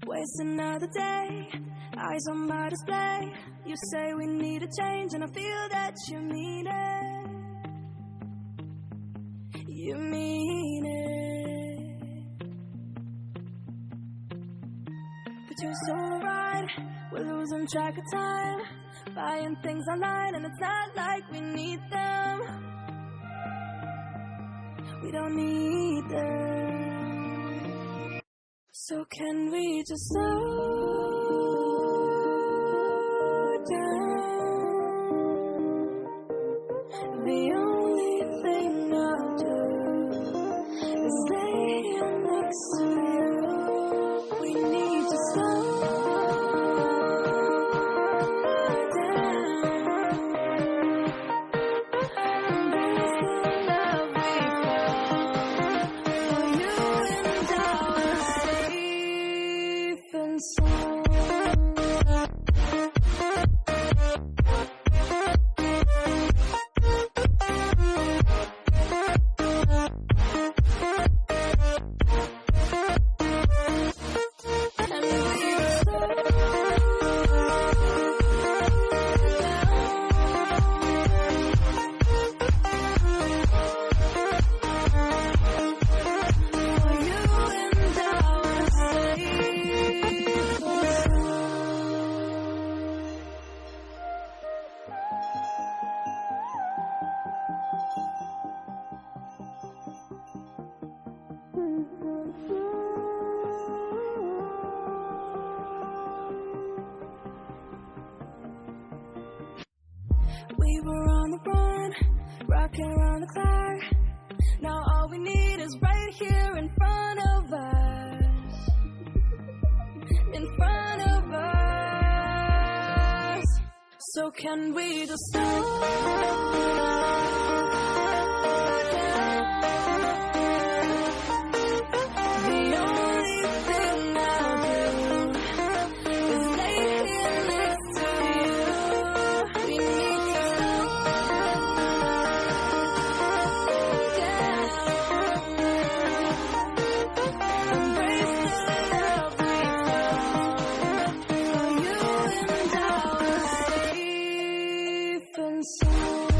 Waste another day, eyes on my display. You say we need a change, and I feel that you mean it. You mean it. But you're so right, we're losing track of time, buying things online, and it's not like we need them. We don't need them. So can we just slow down? The only thing I'll do is lay here next to you. We need to slow down. Embrace the love we found. For you and I are safe and sound. We were on the run, rocking around the clock. Now all we need is right here in front of us. In front of us. So can we just slow down? The only thing I'll do is lay here next to you. We need to slow down. Embrace the love we found. For you and I are safe and sound.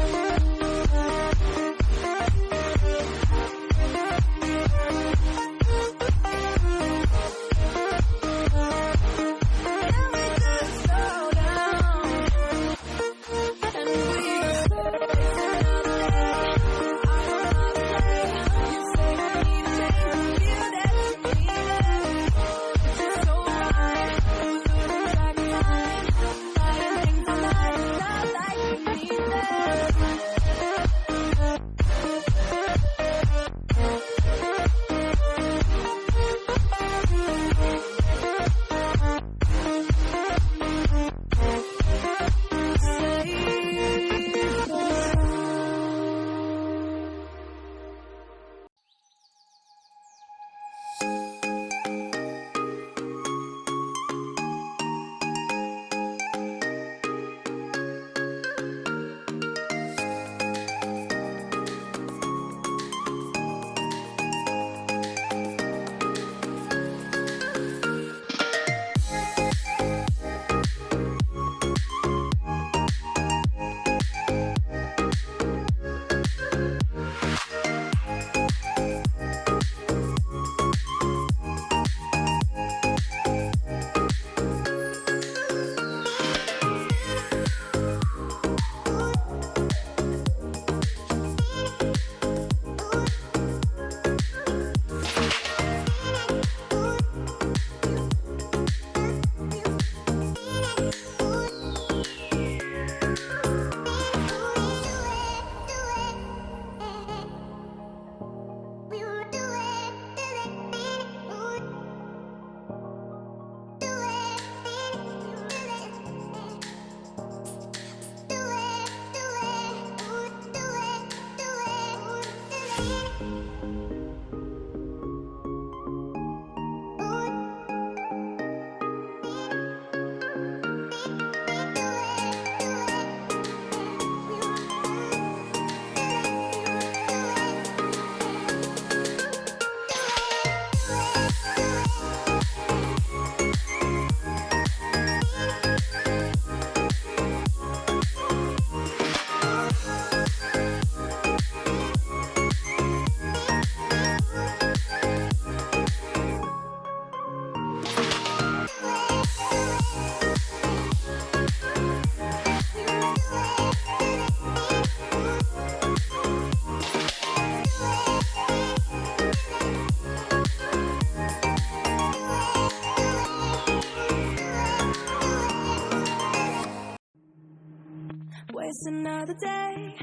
another day,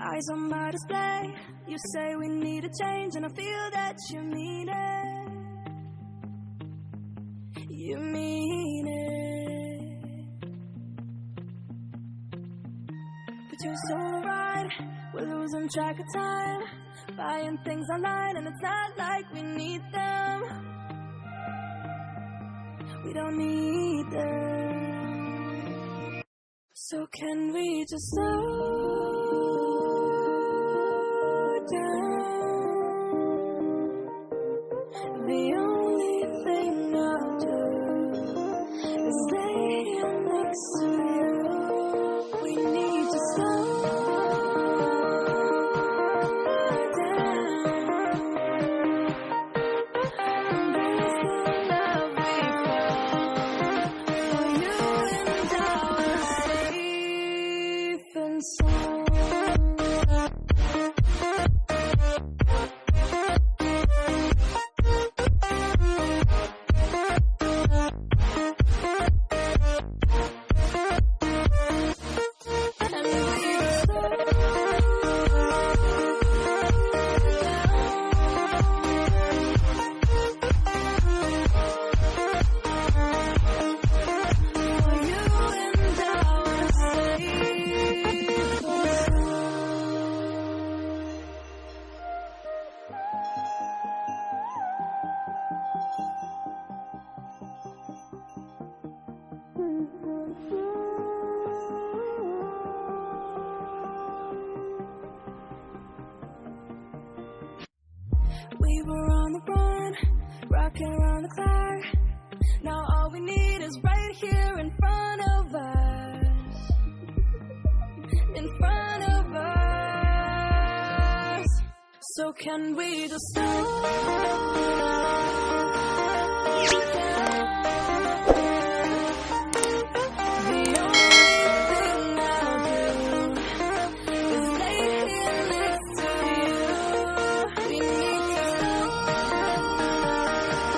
eyes on my display. You say we need a change, and I feel that you mean it. You mean it. But you're so right, we're losing track of time, buying things online, and it's not like we need them. We don't need them. So can we just slow down? The only thing I'll do is lay here next to you. We need to slow down. Embrace the love we found. For you and I are safe and sound. We were on the run, rocking around the clock. Now all we need is right here in front of us. In front of us. So can we just slow